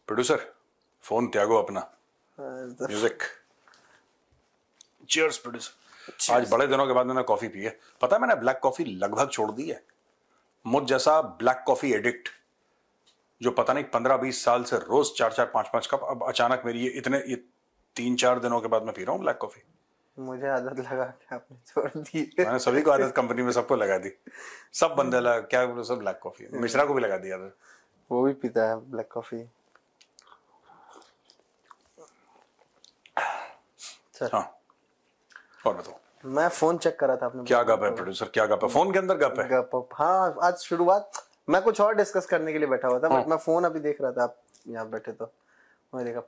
Producer phone त्यागो अपना, music. Cheers producer. आज बड़े दिनों के बाद मैंने कॉफी पी है। पता है मैंने ब्लैक कॉफी लगभग छोड़ दी है। मुझ जैसा ब्लैक कॉफी एडिक्ट जो पता नहीं 15-20 साल से रोज 4-4 5-5 कप, अब अचानक मेरी ये 3-4 दिनों के बाद मैं पी रहा हूँ ब्लैक कॉफी। मुझे आदत लगा कि आपने छोड़ दी। मैंने सभी को आदत, कंपनी में सबको लगा दी। सब बंदे लगा क्या बोलो, सब ब्लैक कॉफी। मिश्रा को भी लगा दिया था, वो भी पीता है ब्लैक कॉफी। सर हाँ और बताओ। मैं फोन चेक कर रहा था, आपने क्या गप है प्रोड्यूसर, क्या गप है? फोन के अंदर गप है? गप, हाँ। आज शुरुआत मैं कुछ और डिस्कस करने के लिए बैठा हुआ था, हाँ। बट मैं फोन अभी देख रहा था, आप यहाँ बैठे तो मैं देखा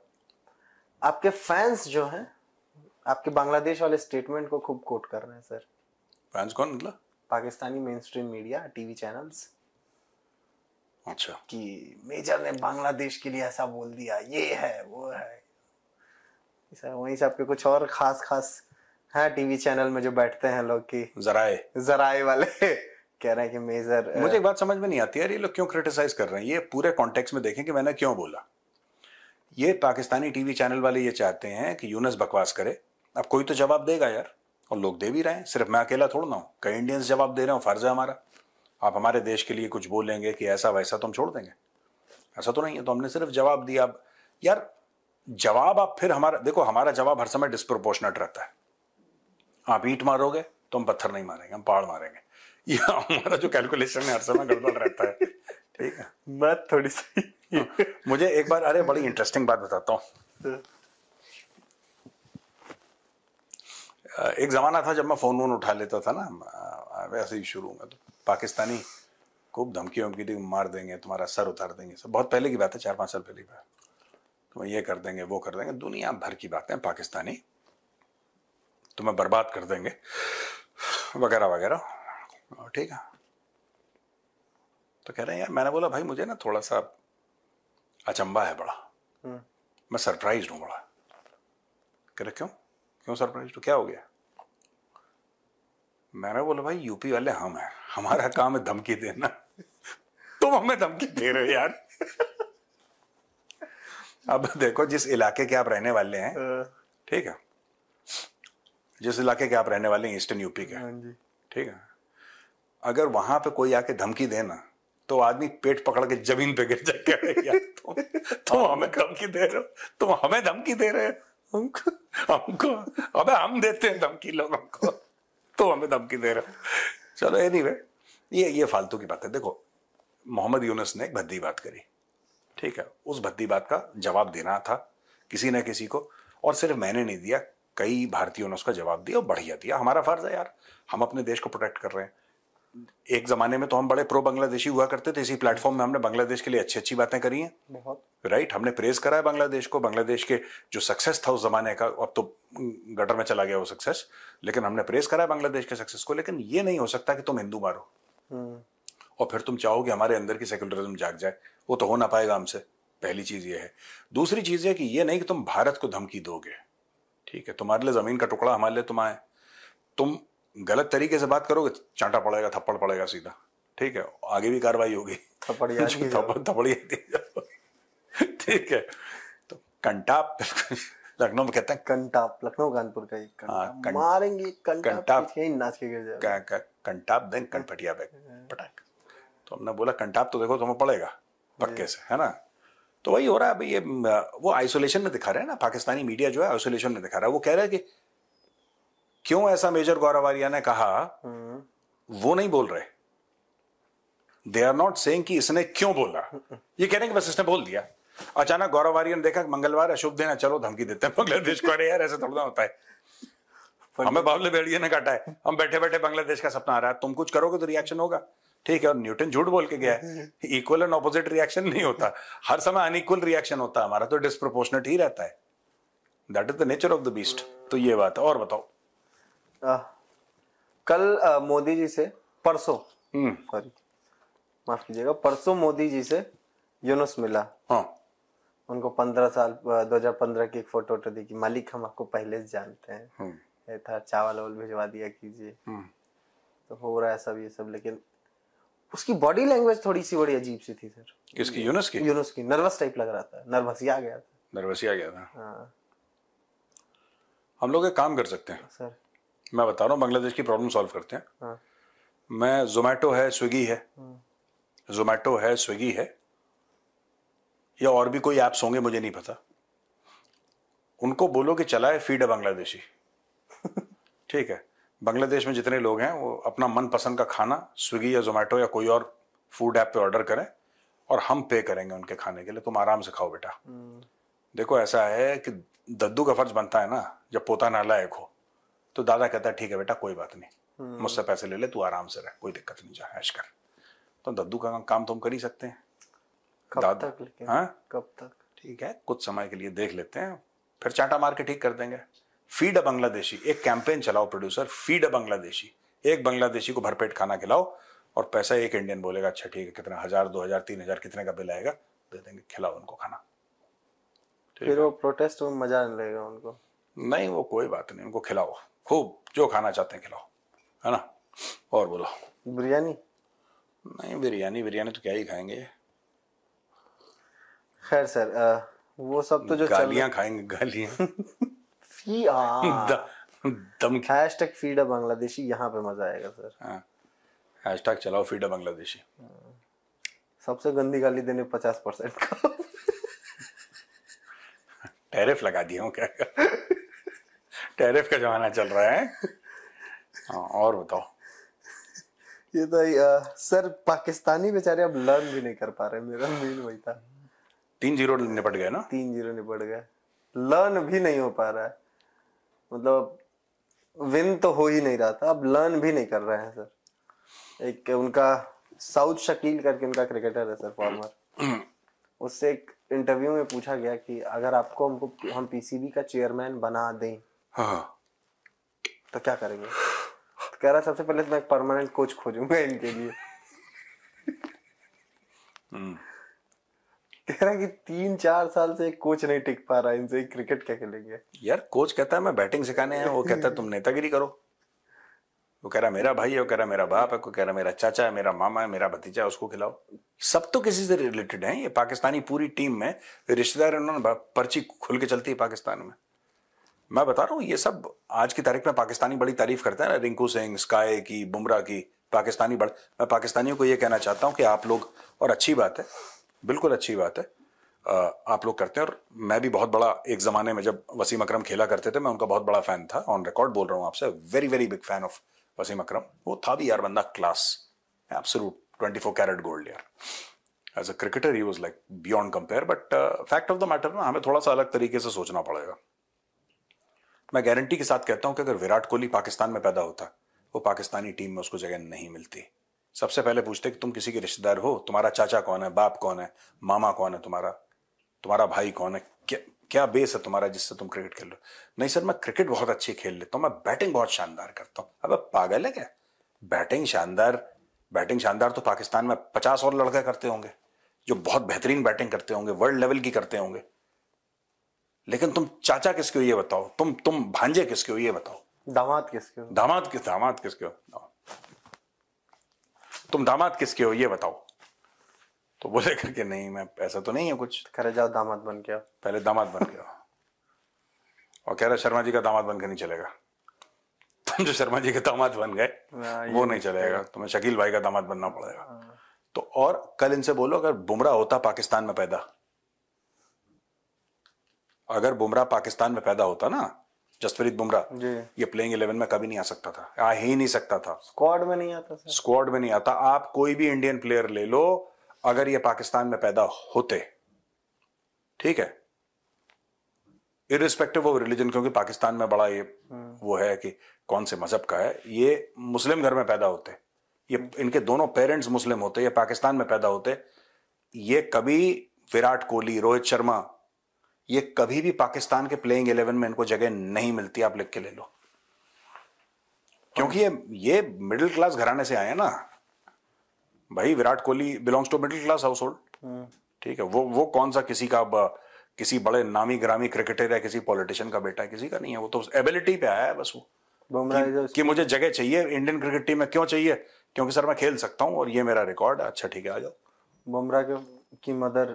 आपके फैंस जो हैं आपके बांग्लादेश वाले स्टेटमेंट को खूब कोट कर रहे हैं सर। फैंस कौन मतलब? Pakistani main stream media, TV channels. अच्छा, कि मेजर ने बांग्लादेश के लिए ऐसा बोल दिया, ये है वो है। वहीं से आपके कुछ और खास है टीवी चैनल में जो बैठते हैं लोग की जराए वाले कह रहे हैं कि मेजर। मुझे एक बात समझ में नहीं आती यार, ये लोग क्यों क्रिटिसाइज कर रहे हैं? ये पूरे कॉन्टेक्स्ट में देखें कि मैंने क्यों बोला। ये पाकिस्तानी टीवी चैनल वाले ये चाहते हैं कि यूनुस बकवास करे। अब कोई तो जवाब देगा यार, और लोग दे भी रहे हैं। सिर्फ मैं अकेला थोड़ा ना हूं, कई इंडियंस जवाब दे रहे हो। फर्ज है हमारा। आप हमारे देश के लिए कुछ बोलेंगे कि ऐसा वैसा तो हम छोड़ देंगे? ऐसा तो नहीं है। तो हमने सिर्फ जवाब दिया। अब यार जवाब आप फिर हमारा देखो, हमारा जवाब हर समय डिस्प्रोपोर्शनेट रहता है। आप ईंट मारोगे तो हम पत्थर नहीं मारेंगे, हम पहाड़ मारेंगे। ये हमारा जो कैलकुलेशन है हर समय गड़बड़ रहता है। ठीक है, बात थोड़ी सी मुझे एक बार, अरे बड़ी इंटरेस्टिंग बात बताता हूं। एक जमाना था जब मैं फोन वोन उठा लेता था ना, वैसे ही शुरू में तो पाकिस्तानी खूब धमकी वमकी दी, मार देंगे, तुम्हारा सर उतार देंगे। सब बहुत पहले की बात है, 4-5 साल पहले की बात। तुम्हें ये कर देंगे, वो कर देंगे, दुनिया भर की बातें। पाकिस्तानी तुम्हें बर्बाद कर देंगे वगैरह वगैरह। ठीक है, तो कह रहे हैं यार। मैंने बोला भाई मुझे ना थोड़ा सा अचंबा है बड़ा, मैं सरप्राइज हूं बड़ा। कह रहे क्यों सरप्राइज हो, क्या हो गया? मैंने बोला भाई यूपी वाले हम हैं, हमारा काम है धमकी देना। तुम हमें धमकी दे रहे हो यार। अब देखो जिस इलाके के आप रहने वाले हैं, ठीक है, जिस इलाके के आप रहने वाले हैं ईस्टर्न यूपी के, ठीक है, अगर वहां पे कोई आके धमकी देना तो आदमी पेट पकड़ के जमीन पे गिर जाएगा। यार तुम हमें धमकी दे रहे हो, तुम हमें धमकी दे रहे हो हमको। अबे हम देते हैं धमकी लोगों को, तो हमें धमकी दे रहे हो। चलो एनीवे, ये फालतू की बात है। देखो मोहम्मद यूनुस ने एक भद्दी बात करी, ठीक है, उस भद्दी बात का जवाब देना था किसी न किसी को। और सिर्फ मैंने नहीं दिया, कई भारतीयों ने उसका जवाब दिया और बढ़िया दिया। हमारा फर्ज है यार, हम अपने देश को प्रोटेक्ट कर रहे हैं। एक जमाने में तो हम बड़े प्रो बांग्लादेशी हुआ करते थे। इसी प्लेटफॉर्म में हमने बांग्लादेश के लिए अच्छी अच्छी बातें करी हैं बहुत, राइट। हमने प्रेज करा है बांग्लादेश को, बांग्लादेश के जो सक्सेस था उस जमाने का। अब तो गटर में चला गया वो सक्सेस, लेकिन हमने प्रेज करा है बांग्लादेश के सक्सेस को। लेकिन ये नहीं हो सकता कि तुम हिंदू मारो और फिर तुम चाहो कि हमारे अंदर की सेक्युलरिज्म जाग जाए। वो तो हो ना पाएगा हमसे। पहली चीज ये है। दूसरी चीज है कि ये नहीं कि तुम भारत को धमकी दोगे, ठीक है, तुम्हारे लिए जमीन का टुकड़ा, हमारे लिए तुम आए, तुम गलत तरीके से बात करोगे, चांटा पड़ेगा, थप्पड़ पड़ेगा सीधा, ठीक है, आगे भी कार्रवाई होगी, थप्पड़िया ठीक है। तो कंटाप लखनऊ में कहते हैं, कंटाप लखनऊ कानपुर का एक मारेंगे, कंटाप नाच के गिर जाएगा। कंटाप देन कनपटिया बैग पटाख। तो हमने बोला कंटाप तो देखो तुम्हें पड़ेगा पक्के से, है ना। तो वही हो रहा है अभी। ये वो आइसोलेशन में दिखा रहे हैं ना, पाकिस्तानी मीडिया जो है आइसोलेशन में दिखा रहा है। वो कह रहा है कि क्यों ऐसा मेजर गौरवारिया ने कहा, वो नहीं बोल रहे। दे आर नॉट सेइंग कि इसने क्यों बोला, ये कह रहे हैं कि बस इसने बोल दिया। अचानक गौरवारिया ने देखा कि मंगलवार है, शुभ दिन है, चलो धमकी देते हैं बांग्लादेश को। अरे यार ऐसा थोड़ा होता है। हमें बाबले भेड़िए ने काटा है, हम बैठे बैठे बांग्लादेश का सपना आ रहा है, तुम कुछ करोगे तो रिएक्शन होगा, ठीक है। और न्यूटन झूठ बोल के गया है, इक्वल एंड ऑपोजिट रिएक्शन नहीं होता, हर समय अनइक्वल रिएक्शन होता है। हमारा तो डिस्प्रोपोर्शनेट ही रहता है। That is the nature of the beast. तो ये बात है। और बताओ। कल मोदी जी से, परसों सॉरी माफ कीजिएगा, परसों मोदी जी से यूनुस मिला। हाँ, उनको 15 साल 2015 की एक फोटो दी कि मालिक हम आपको पहले से जानते हैं, था चावल वावल भिजवा दिया कीजिए। तो हो रहा है सब ये सब। लेकिन उसकी बॉडी लैंग्वेज थोड़ी सी बड़ी अजीब सी थी सर। किसकी? यूनुस की? यूनुस की नर्वस टाइप लग रहा था, नर्वस ही आ गया था। हाँ। हम लोग एक काम कर सकते हैं सर, मैं बता रहा हूँ, बांग्लादेश की प्रॉब्लम सॉल्व करते हैं। हाँ। मैं जोमेटो है, स्विगी है, जोमेटो है, स्विगी है, या और भी कोई ऐप्स होंगे मुझे नहीं पता, उनको बोलो कि चलाए फीड है बांग्लादेशी। ठीक है, बांग्लादेश में जितने लोग हैं वो अपना मनपसंद का खाना स्विगी या जोमेटो या कोई और फूड ऐप पे ऑर्डर करें और हम पे करेंगे उनके खाने के लिए, तुम आराम से खाओ बेटा। देखो ऐसा है कि दद्दू का फर्ज बनता है ना, जब पोता नालायक हो तो दादा कहता है ठीक है बेटा कोई बात नहीं, मुझसे पैसे ले ले, तू आराम से रह, कोई दिक्कत नहीं, जा ऐश कर। तो दद्दू का काम तुम कर ही सकते हैं। कब तक लेकिन? हाँ, कब तक? ठीक है, कुछ समय के लिए देख लेते हैं, फिर चांटा मार के ठीक कर देंगे। फीड अ बांग्लादेशी, एक कैंपेन चलाओ प्रोड्यूसर, फीड अ बांग्लादेशी, एक बांग्लादेशी को भरपेट खाना खिलाओ और पैसा एक इंडियन बोलेगा अच्छा ठीक है कितना, 1000 2000 3000 कितने का बिल आएगा, दे देंगे, खिलाओ उनको खाना। फिर वो प्रोटेस्ट में मजा नहीं लगेगा उनको? नहीं वो कोई बात नहीं, उनको खिलाओ खूब, जो खाना चाहते हैं खिलाओ, है ना। और बोलो। बिरयानी? नहीं बिरयानी तो क्या ही खाएंगे। खैर सर, वो सब तो जो गालियां खाएंगे, गालियां। दम। हैशटैग फीड अ बांग्लादेशी, यहाँ पे मजा आएगा सर। हाँ, हैशटैग चलाओ फीड अ बांग्लादेशी। सबसे गंदी गाली देने 50% का टैरिफ लगा दिया हूँ क्या? टैरिफ का जमाना चल रहा है। हाँ, और बताओ। ये तो सर पाकिस्तानी बेचारे अब लर्न भी नहीं कर पा रहे, मेरा मेन वही था। 3-0 निपट गए ना? 3-0 निपट गए, लर्न भी नहीं हो पा रहा है, मतलब विन तो हो ही नहीं रहा था, अब लर्न भी नहीं कर रहे हैं सर। एक उनका साउथ शकील करके उनका क्रिकेटर है सर, फॉर्मर, उससे एक इंटरव्यू में पूछा गया कि अगर आपको हम पीसीबी का चेयरमैन बना दें, हाँ, तो क्या करेंगे? तो कह रहा सबसे पहले तो मैं एक परमानेंट कोच खोजूंगा इनके लिए। कह रहा कि 3-4 साल से एक कोच नहीं टिक पा रहा, इनसे क्रिकेट क्या खेलेंगे यार। कोच कहता है मैं बैटिंग सिखाने हैं, वो कहता है तुम नेतागिरी करो। वो कह रहा मेरा भाई है, वो कह रहा मेरा बाप है, कोई कह रहा मेरा चाचा है, मेरा मामा है, मेरा भतीजा है, उसको खिलाओ। सब तो किसी से रिलेटेड है। ये पाकिस्तानी पूरी टीम में रिश्तेदार उन्होंने पर्ची खुल के चलती है पाकिस्तान में। मैं बता रहा हूँ ये सब आज की तारीख में पाकिस्तानी बड़ी तारीफ करते हैं ना, रिंकू सिंह, स्काई की, बुमराह की, पाकिस्तानी बड़। मैं पाकिस्तानियों को ये कहना चाहता हूँ कि आप लोग, और अच्छी बात है, बिल्कुल अच्छी बात है, आप लोग करते हैं। और मैं भी बहुत बड़ा, एक जमाने में जब वसीम अकरम खेला करते थे, मैं उनका बहुत बड़ा फैन था, ऑन रिकॉर्ड बोल रहा हूँ आपसे, very very big fan of Wasim Akram. वो था भी यार बंदा क्लास, एब्सोल्यूट 24 कैरेट गोल्ड यार। As a cricketer he was like beyond compare. But fact of the matter ना, हमें थोड़ा सा अलग तरीके से सोचना पड़ेगा। मैं गारंटी के साथ कहता हूं कि अगर विराट कोहली पाकिस्तान में पैदा होता, वो पाकिस्तानी टीम में उसको जगह नहीं मिलती। सबसे पहले पूछते कि तुम किसी के रिश्तेदार हो, तुम्हारा चाचा कौन है, बाप कौन है, मामा कौन है, तुम्हारा भाई कौन है, क्या बेस है तुम्हारा जिससे तुम क्रिकेट खेल लो। नहीं सर मैं क्रिकेट बहुत अच्छी खेल लेता हूं, मैं बैटिंग बहुत शानदार करता हूं। अबे पागल है क्या? बैटिंग शानदार तो पाकिस्तान में 50 और लड़के करते होंगे जो बहुत बेहतरीन बैटिंग करते होंगे, वर्ल्ड लेवल की करते होंगे। लेकिन तुम चाचा किसके हो ये बताओ, तुम भांजे किसके हो ये बताओ, दामाद किसके हो, तुम दामाद किसके हो ये बताओ। तो बोले करके नहीं मैं ऐसा तो नहीं है कुछ। करे जाओ दामाद बन के, पहले दामाद बन गया। और कह रहा शर्मा जी का दामाद बनकर नहीं चलेगा। तुम जो शर्मा जी के दामाद बन गए वो नहीं चलेगा, तुम्हें शकील भाई का दामाद बनना पड़ेगा। तो और कल इनसे बोलो अगर बुमराह होता पाकिस्तान में पैदा, अगर बुमराह पाकिस्तान में पैदा होता ना, जसप्रीत बुमराह, ये प्लेइंग 11 में कभी नहीं आ सकता था, आ ही नहीं सकता था। स्क्वाड में नहीं आता सर। स्क्वाड में नहीं आता। आप कोई भी इंडियन प्लेयर ले लो, अगर ये पाकिस्तान में पैदा होते, ठीक है, इररिस्पेक्टिव ऑफ रिलीजन, क्योंकि पाकिस्तान में बड़ा ये वो है कि कौन से मजहब का है, ये मुस्लिम घर में पैदा होते, ये इनके दोनों पेरेंट्स मुस्लिम होते, ये पाकिस्तान में पैदा होते, ये कभी विराट कोहली, रोहित शर्मा, ये कभी भी पाकिस्तान के प्लेइंग 11 में इनको जगह नहीं मिलती। आप लिख के ले लो, क्योंकि ये मिडिल क्लास घराने से आए हैं ना भाई। Virat Kohli belongs to middle class household, ठीक है। वो कौन सा किसी बड़े नामी ग्रामी क्रिकेटर या किसी पॉलिटिशियन का बेटा है, किसी का नहीं है। वो तो एबिलिटी पे आया है बस। वो कि मुझे जगह चाहिए इंडियन क्रिकेट टीम में। क्यों चाहिए? क्योंकि सर मैं खेल सकता हूँ और ये मेरा रिकॉर्ड है। अच्छा ठीक है, आ जाओ। बुमराह की मदर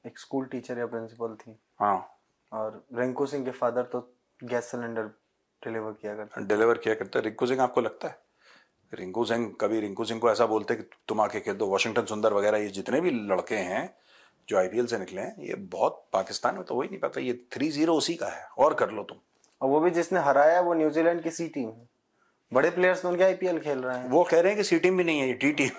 एक स्कूल टीचर या प्रिंसिपल थी। हाँ। और रिंकू सिंह के फादर तो गैस सिलेंडर डिलीवर किया करते। रिंकू सिंह आपको लगता है रिंकू सिंह कभी रिंकू सिंह को ऐसा बोलते कि तुम आके खेल दो? वाशिंगटन सुंदर वगैरह ये जितने भी लड़के हैं जो आईपीएल से निकले हैं, ये बहुत पाकिस्तान में तो हो ही नहीं पाता। ये 3-0 उसी का है, और कर लो तुम। और वो भी जिसने हराया वो न्यूजीलैंड की सी टीम है। बड़े प्लेयर्स तो उनके आईपीएल खेल रहे हैं। वो कह रहे हैं कि सी टीम भी नहीं है, ये डी टीम।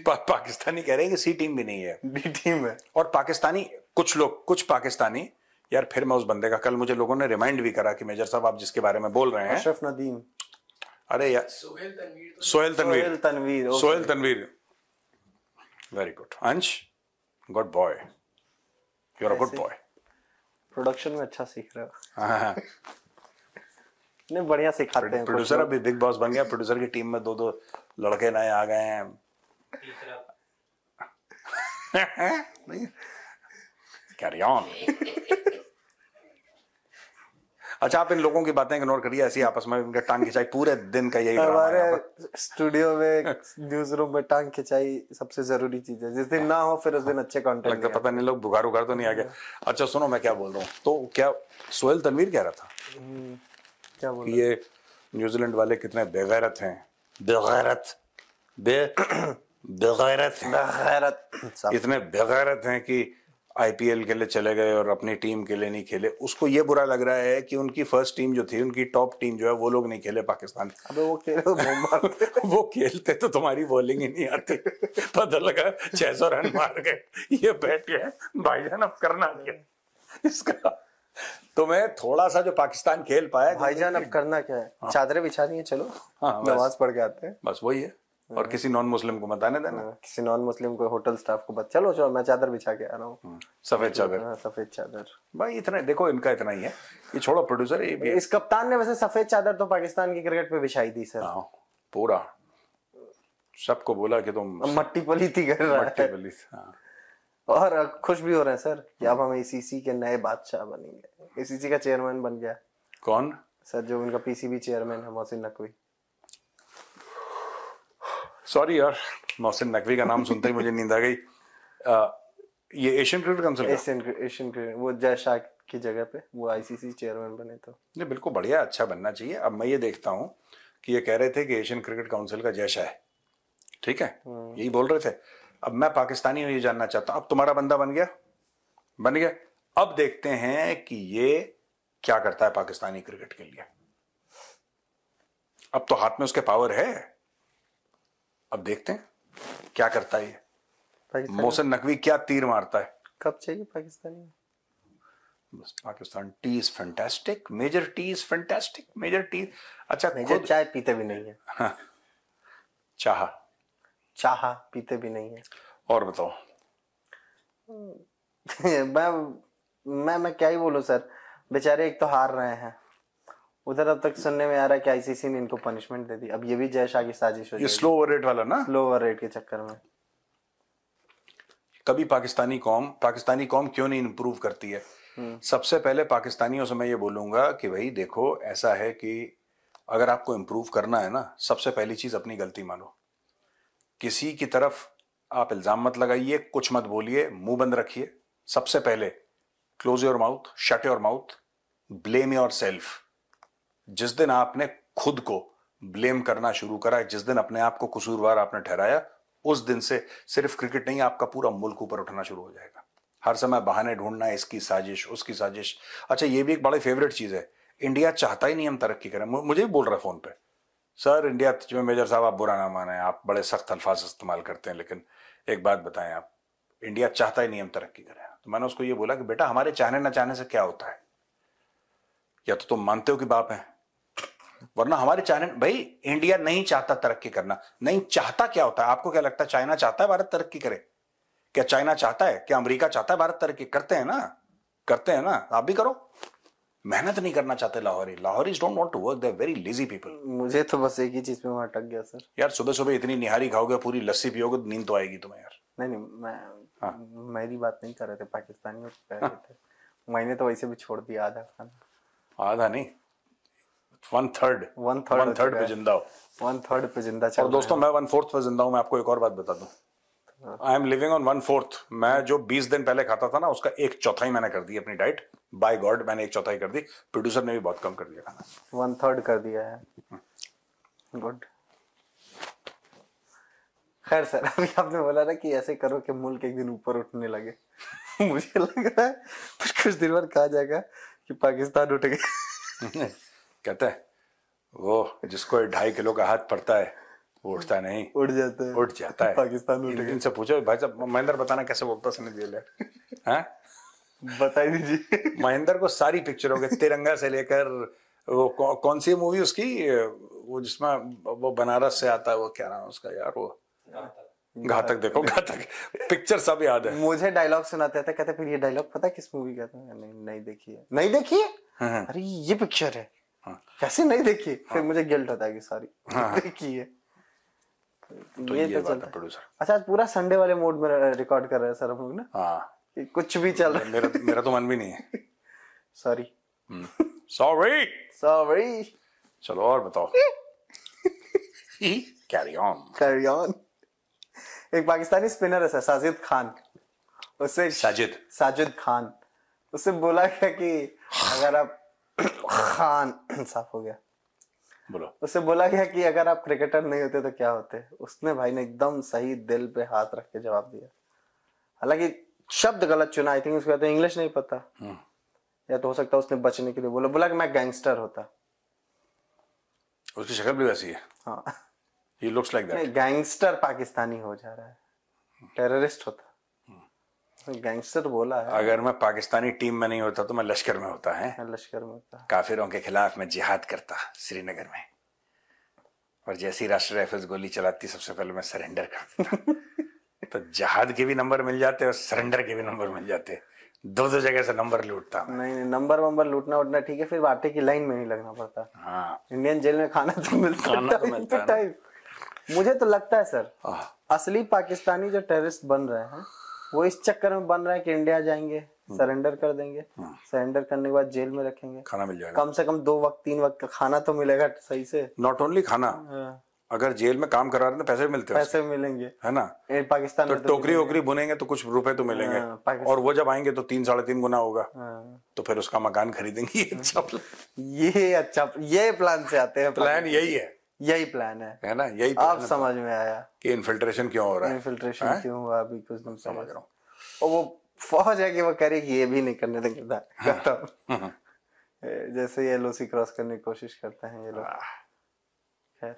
पाकिस्तानी कह रहे हैं कि सी टीम भी नहीं है, डी टीम है। और पाकिस्तानी कुछ पाकिस्तानी यार, फिर मैं उस बंदे का, कल मुझे लोगों ने रिमाइंड भी करा कि मेजर साहब आप जिसके बारे में बोल रहे हैं, अशरफ नदीम। अरे यार Sohail Tanveer. Very good Ansh, good boy, you are a good boy. Production में अच्छा सीख रहे हो। हाँ। नहीं, बढ़िया सिखाते हैं। प्रोड्यूसर अभी बिग बॉस बन गया, प्रोड्यूसर की टीम में 2 लड़के नए आ गए हैं। Carry on. अच्छा, आप इन लोगों की बातें इग्नोर करिए, ऐसी आपस में इनका टांग खिंचाई पूरे दिन का यही ड्रामा है। हमारे स्टूडियो में न्यूज रूम में टांग खिंचाई सबसे जरूरी चीज है। जिस दिन ना हो फिर उस दिन अच्छे कंटेंट लगता पता नहीं लोग बुखार तो नहीं आ गया। अच्छा सुनो, मैं क्या बोल रहा हूँ, तो क्या सोहेल तनवीर कह रहा था क्या बोल कि ये न्यूजीलैंड वाले कितने बेगैरत हैं। इतने बेगैरत हैं कि आईपीएल के लिए चले गए और अपनी टीम के लिए नहीं खेले। उसको ये बुरा लग रहा है कि उनकी फर्स्ट टीम जो थी, उनकी टॉप टीम जो है, वो लोग नहीं खेले पाकिस्तान। अबे वो खेले तो वो खेलते तो तुम्हारी बॉलिंग ही नहीं आती। पता लगा 600 रन मार गए, ये बैठ गए भाईजान, अब करना क्या इसका। तो मैं थोड़ा सा जो पाकिस्तान खेल पाया, भाईजान अब करना क्या है। हाँ। चादरें बिछानी है, चलो नमाज पढ़ के आते हैं, बस वही है। और किसी नॉन मुस्लिम को मत आने देना। किसी नॉन मुस्लिम को, होटल स्टाफ को बस, चलो मैं चादर बिछा के आ रहा हूँ। सफेद चादर। सफेद चादर भाई इतना देखो, इनका इतना ही है। ये छोड़ो, प्रोड्यूसर ये भी इस कप्तान ने वैसे सफेद चादर तो पाकिस्तान की क्रिकेट पे बिछाई थी सर। पूरा सबको बोला कि तुम मट्टी पलीती कर रहा है। और खुश भी हो रहे हैं सर कि अब हम एसीसी के नए बादशाह बनेंगे। एसीसी का चेयरमैन बन गया। कौन सर? जो उनका पीसीबी चेयरमैन है, मोहसिन नकवी। सॉरी यार, मोहसिन नकवी का नाम सुनते ही मुझे नींद आ गई। ये Asian cricket council, Asian cricket, वो जय शाह की जगह पे वो आईसीसी चेयरमैन बने। तो नहीं, बिल्कुल बढ़िया, अच्छा बनना चाहिए। अब मैं ये देखता हूँ कि ये कह रहे थे कि एशियन क्रिकेट काउंसिल का जय शाह है, ठीक है, यही बोल रहे थे। अब मैं पाकिस्तानी हूँ, ये जानना चाहता हूँ, अब तुम्हारा बंदा बन गया। अब देखते हैं कि ये क्या करता है पाकिस्तानी क्रिकेट के लिए। अब तो हाथ में उसके पावर है, अब देखते हैं क्या करता है ये। मोहसिन नकवी क्या तीर मारता है। कब चाहिए पाकिस्तानी? बस Pakistan tea is fantastic, major tea is fantastic, major tea. अच्छा, मेजर चाय पीते भी नहीं है। हाँ, चाह पीते भी नहीं है। और बताओ। मैं क्या ही बोलूं सर, बेचारे एक तो हार रहे हैं, उधर अब तक सुनने में आ रहा है कि आईसीसी ने इनको पनिशमेंट दे दी। अब ये भी जय शाह की साजिश हो जाएगी। ये स्लो ओवर रेट वाला ना, स्लो ओवर रेट के चक्कर में कभी पाकिस्तानी कौम क्यों नहीं इंप्रूव करती है। सबसे पहले पाकिस्तानियों से मैं ये बोलूंगा कि भाई देखो, ऐसा है कि अगर आपको इंप्रूव करना है ना, सबसे पहली चीज अपनी गलती मानो। किसी की तरफ आप इल्जाम मत लगाइए, कुछ मत बोलिए, मुंह बंद रखिए। सबसे पहले close your mouth, shut your mouth, blame your self. जिस दिन आपने खुद को ब्लेम करना शुरू करा, जिस दिन अपने आप को कसूरवार आपने ठहराया, उस दिन से सिर्फ क्रिकेट नहीं, आपका पूरा मुल्क ऊपर उठना शुरू हो जाएगा। हर समय बहाने ढूंढना है, इसकी साजिश, उसकी साजिश। अच्छा, ये भी एक बड़ी फेवरेट चीज है, इंडिया चाहता ही नहीं हम तरक्की करें। मुझे भी बोल रहा है फोन पे, सर इंडिया में, मेजर साहब आप बुरा ना माने, आप बड़े सख्त अल्फाज इस्तेमाल करते हैं, लेकिन एक बात बताएं आप, इंडिया चाहता ही नहीं हम तरक्की करें। तो मैंने उसको ये बोला कि बेटा, हमारे चाहने ना चाहने से क्या होता है? या तो तुम मानते हो कि बाप है, वरना हमारे चाहने, भाई इंडिया नहीं चाहता तरक्की करना। नहीं चाहता क्या होता है? आपको क्या लगता है चाइना चाहता है भारत तरक्की करे? क्या चाइना चाहता है? क्या अमेरिका चाहता है भारत तरक्की? करते हैं ना, आप भी करो। मेहनत नहीं करना चाहते Lahoris don't want to work, they are very lazy people. मुझे तो बस एक ही चीज में वहां अटक गया सर। यार सुबह सुबह इतनी निहारी खाओगे, पूरी लस्सी पियोगे, नींद तो आएगी तुम्हें यार। नहीं, मेरी बात नहीं कर रहे थे, पाकिस्तानी कह रहे थे। मैंने तो वैसे भी छोड़ दिया आधा खाना। आधा नहीं, 1/3 पे जिंदा हो। 1/3 पे जिंदा चल और दोस्तों मैं 1/4 पे जिंदा हूँ। मैं आपको एक और बात बता दूं, आई एम लिविंग ऑन 1/4। मैं जो 20 दिन पहले खाता था ना, उसका 1/4 मैंने कर दी अपनी डाइट। बाय गॉड मैंने 1/4 कर दी। प्रोड्यूसर ने भी बहुत कम कर दिया खाना। 1/3 कर दिया है। गुड। खैर सर, अभी आपने बोला ना कि ऐसे करो कि मुल्क एक दिन ऊपर उठने लगे। मुझे लग रहा है कुछ दिन बाद कहा जाएगा कि पाकिस्तान उठ गया। कहता है वो जिसको 2.5 किलो का हाथ पड़ता है वो उठता नहीं, उठ जाता है। पाकिस्तान उठ गया। इनसे पूछो भाई साहब, महेंद्र बताना कैसे बोलता सनी देओल है? हाँ? बता दीजिए। महेंद्र को सारी पिक्चरों के तिरंगा से लेकर वो कौन सी मूवी उसकी, वो जिसमें वो बनारस से आता है, वो क्या नाम उसका यार, वो घातक। देखो घातक पिक्चर सब याद है। मुझे डायलॉग सुनाते थे, कहते फिर ये डायलॉग पता है किस मूवी का था? नहीं देखी है। नहीं देखी है? अरे ये पिक्चर है। कैसे नहीं देखी? फिर मुझे गिल्ट होता है कि सारी देखी है। तो ये बात है प्रोड्यूसर। अच्छा, आज पूरा संडे वाले मोड में रिकॉर्ड कर रहे हैं सर हम लोग ना। हाँ, कुछ भी चल रहा है। मेरा तो मन भी नहीं है। सॉरी। चलो और बताओ। Carry on. एक पाकिस्तानी स्पिनर है सर, साजिद खान। उससे साजिद खान, उससे बोला गया कि अगर आप खान साफ हो गया, बोलो। उससे बोला गया कि अगर आप क्रिकेटर नहीं होते तो क्या होते? उसने भाई ने एकदम सही दिल पे हाथ रख के जवाब दिया। हालांकि शब्द गलत चुना, आई थिंक उसको कहते हैं इंग्लिश नहीं पता, या तो हो सकता है उसने बचने के लिए बोला कि मैं गैंगस्टर होता। उसकी शक्ल भी वैसी है। हाँ, he looks like that। Gangster Pakistani हो जा रहा है, टेररिस्ट होता। गैंगस्टर बोला है। अगर मैं पाकिस्तानी टीम में नहीं होता तो मैं लश्कर में होता है। लश्कर में होता। काफिरों के खिलाफ मैं जिहाद करता श्रीनगर में, और जैसी राष्ट्रीय राइफल्स गोली चलाती सबसे पहले मैं सरेंडर कर देता। तो जिहाद के भी नंबर मिल जाते और सरेंडर के भी नंबर मिल जाते। दो जगह से नंबर लूटता। नहीं, नंबर लूटना उठना ठीक है, फिर आटे की लाइन में नहीं लगना पड़ता। हाँ, इंडियन जेल में खाना तो मिलता है। मुझे तो लगता है सर, असली पाकिस्तानी जो टेररिस्ट बन रहे हैं वो इस चक्कर में बन रहा है कि इंडिया जाएंगे, सरेंडर कर देंगे, सरेंडर करने के बाद जेल में रखेंगे, खाना मिल जाएगा, कम से कम 2 वक्त 3 वक्त का खाना तो मिलेगा सही से। नॉट ओनली खाना, अगर जेल में काम करा रहे हैं तो पैसे भी मिलते हैं, पैसे मिलेंगे, है ना? पाकिस्तान तो में टोकरी वोकरी बुनेंगे तो कुछ रुपए तो मिलेंगे, और वो जब आएंगे तो 3-3.5 गुना होगा। तो फिर उसका मकान खरीदेंगे। ये प्लान से आते हैं। प्लान यही प्लान है ना? यही आप समझ में आया कि इन्फिल्ट्रेशन क्यों हो रहा है? इन्फिल्ट्रेशन क्यों हुआ अभी कुछ दिन समझ रहा हूँ। और वो फौज है कि वो करे कि ये भी नहीं करने देंगे। जैसे ये एलओसी क्रॉस करने की कोशिश करते हैं ये लोग। खैर,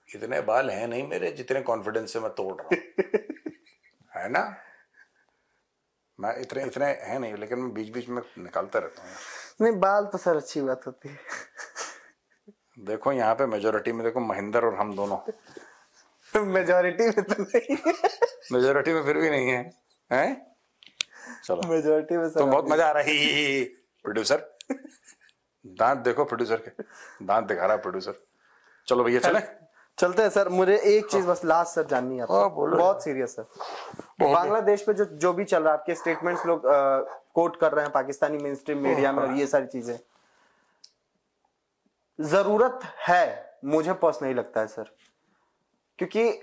इतने बाल हैं नहीं मेरे जितने कॉन्फिडेंस से मैं तोड़ रहा हूँ। है ना? मैं इतने हैं नहीं, लेकिन मैं बीच बीच में निकालता रहता हूँ। नहीं, बाल तो सर अच्छी बात होती है। देखो यहाँ पे मेजोरिटी में देखो महेंद्र और हम दोनों। मेजोरिटी में तो नहीं है। मेजोरिटी में फिर भी नहीं है, हैं? चलो मेजोरिटी में तो बहुत मजा आ रहा है। प्रोड्यूसर दांत देखो, प्रोड्यूसर के दांत दिखा रहा है प्रोड्यूसर। चलो भैया चलते हैं सर। मुझे एक चीज बस लास्ट सर जाननी है आपसे, बहुत सीरियस है। बांग्लादेश पे जो भी चल रहा है, आपके स्टेटमेंट्स लोग कोट कर रहे हैं पाकिस्तानी मेन स्ट्रीम मीडिया में, और ये सारी चीजें जरूरत है, मुझे पर्सनली लगता है सर, क्योंकि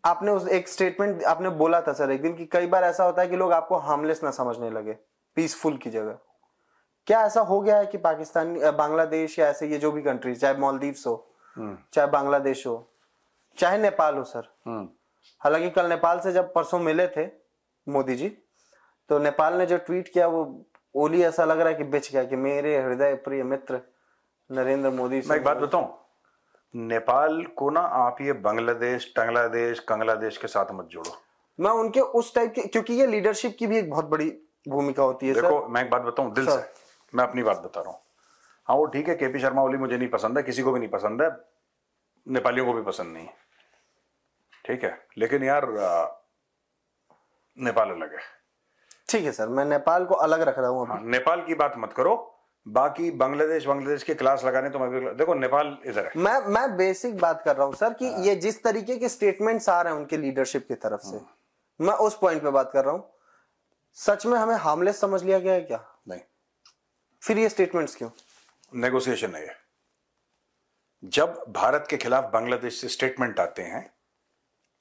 आपने उस एक स्टेटमेंट आपने बोला था सर एक दिन कि कई बार ऐसा होता है कि लोग आपको हार्मलेस ना समझने लगे, पीसफुल की जगह। क्या ऐसा हो गया है कि पाकिस्तान, बांग्लादेश या ऐसे ये जो भी कंट्री, चाहे मालदीव्स हो, चाहे बांग्लादेश हो, चाहे नेपाल हो सर। हालांकि कल नेपाल से जब परसों मिले थे मोदी जी, तो नेपाल ने जो ट्वीट किया वो ओली ऐसा लग रहा है कि बिछ गया कि मेरे हृदय प्रिय मित्र नरेंद्र मोदी। मैं एक बात बताऊं, नेपाल को ना आप ये बांग्लादेश कंगलादेश के साथ मत जोड़ो। मैं उनके उस टाइप के, क्योंकि ये लीडरशिप की भी एक बहुत बड़ी भूमिका होती है। देखो मैं एक बात बताऊं दिल से, मैं अपनी बात बता रहा हूँ। हाँ वो ठीक है, केपी शर्मा ओली मुझे नहीं पसंद है, किसी को भी नहीं पसंद है, नेपालियों को भी पसंद नहीं है, ठीक है, लेकिन यार नेपाल अलग है। ठीक है सर, मैं नेपाल को अलग रख रहा हूँ। हाँ, नेपाल की बात मत करो, बाकी बांग्लादेश के क्लास लगाने तो मैं भी, देखो नेपाल इधर है। मैं बेसिक बात कर रहा हूँ सर कि ये जिस तरीके के स्टेटमेंट्स आ रहे हैं उनके लीडरशिप की तरफ से, मैं उस पॉइंट पे बात कर रहा हूँ। सच में हमें हार्मलेस समझ लिया गया है क्या? नहीं, फिर ये स्टेटमेंट्स क्यों? नेगोशिएशन है ये। जब भारत के खिलाफ बांग्लादेश से स्टेटमेंट आते हैं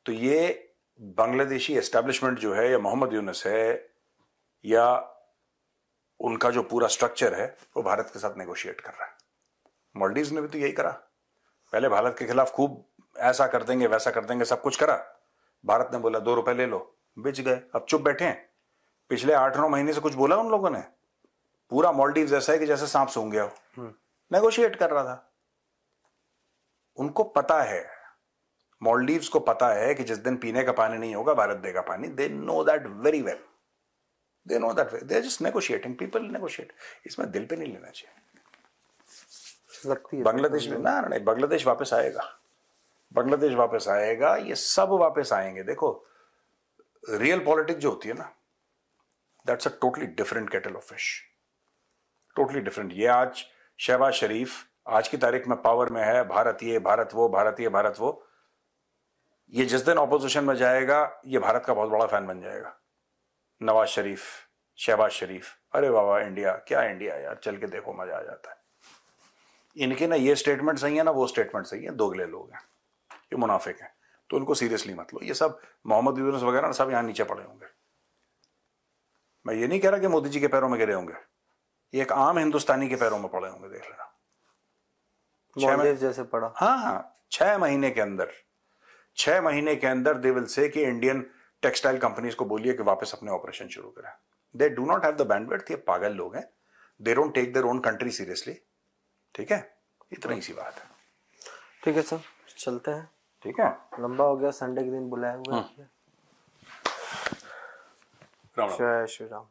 तो ये बांग्लादेशी एस्टैब्लिशमेंट जो है, या मोहम्मद यूनुस है, या उनका जो पूरा स्ट्रक्चर है, वो भारत के साथ नेगोशिएट कर रहा है। मालदीव्स ने भी तो यही करा। पहले भारत के खिलाफ खूब ऐसा कर देंगे वैसा कर देंगे, सब कुछ करा। भारत ने बोला 2 रुपए ले लो, बेच गए। अब चुप बैठे हैं। पिछले 8-9 महीने से कुछ बोला उन लोगों ने? पूरा मालदीव्स ऐसा है कि जैसे सांप सूंघ गया हो। नेगोशिएट कर रहा था। उनको पता है, मालदीव्स को पता है कि जिस दिन पीने का पानी नहीं होगा भारत देगा पानी। They know that very well. They know that, they are just negotiating. People negotiate. इसमें दिल पे नहीं लेना चाहिए। बांग्लादेश में ना, नहीं, बांग्लादेश वापस आएगा। बांग्लादेश वापस आएगा, ये सब वापस आएंगे। देखो, रियल पॉलिटिक्स जो होती है ना, that's a totally different kettle of fish. Totally different. ये आज शहबाज शरीफ आज की तारीख में पावर में है, भारत ये भारत वो, भारत ये भारत वो। ये जिस दिन ऑपोजिशन में जाएगा, ये भारत का बहुत बड़ा फैन बन जाएगा। नवाज शरीफ, शहबाज शरीफ, अरे वाह इंडिया, क्या इंडिया यार, चल के देखो मजा आ जाता है। इनके ना ये स्टेटमेंट सही है ना वो स्टेटमेंट सही है। दोगले लोग हैं, ये मुनाफिक हैं, तो उनको सीरियसली मत लो। ये सब मोहम्मद यूनुस वगैरह सब यहां नीचे पड़े होंगे। मैं ये नहीं कह रहा कि मोदी जी के पैरों में गिरे होंगे, ये एक आम हिंदुस्तानी के पैरों में पड़े होंगे। देख लेना, जैसे पड़ा। हाँ, 6 महीने के अंदर, 6 महीने के अंदर दे विल से कि इंडियन टेक्सटाइल कंपनीज को बोलिए कि वापस अपने ऑपरेशन शुरू करें। They do not have the bandwidth. ये पागल लोग हैं। They don't take their own country seriously. ठीक है, इतना ही सी बात है। ठीक है सर, चलते हैं। ठीक है, लंबा हो गया, संडे के दिन बुलाया हुआ है। राम राम। जय श्री राम।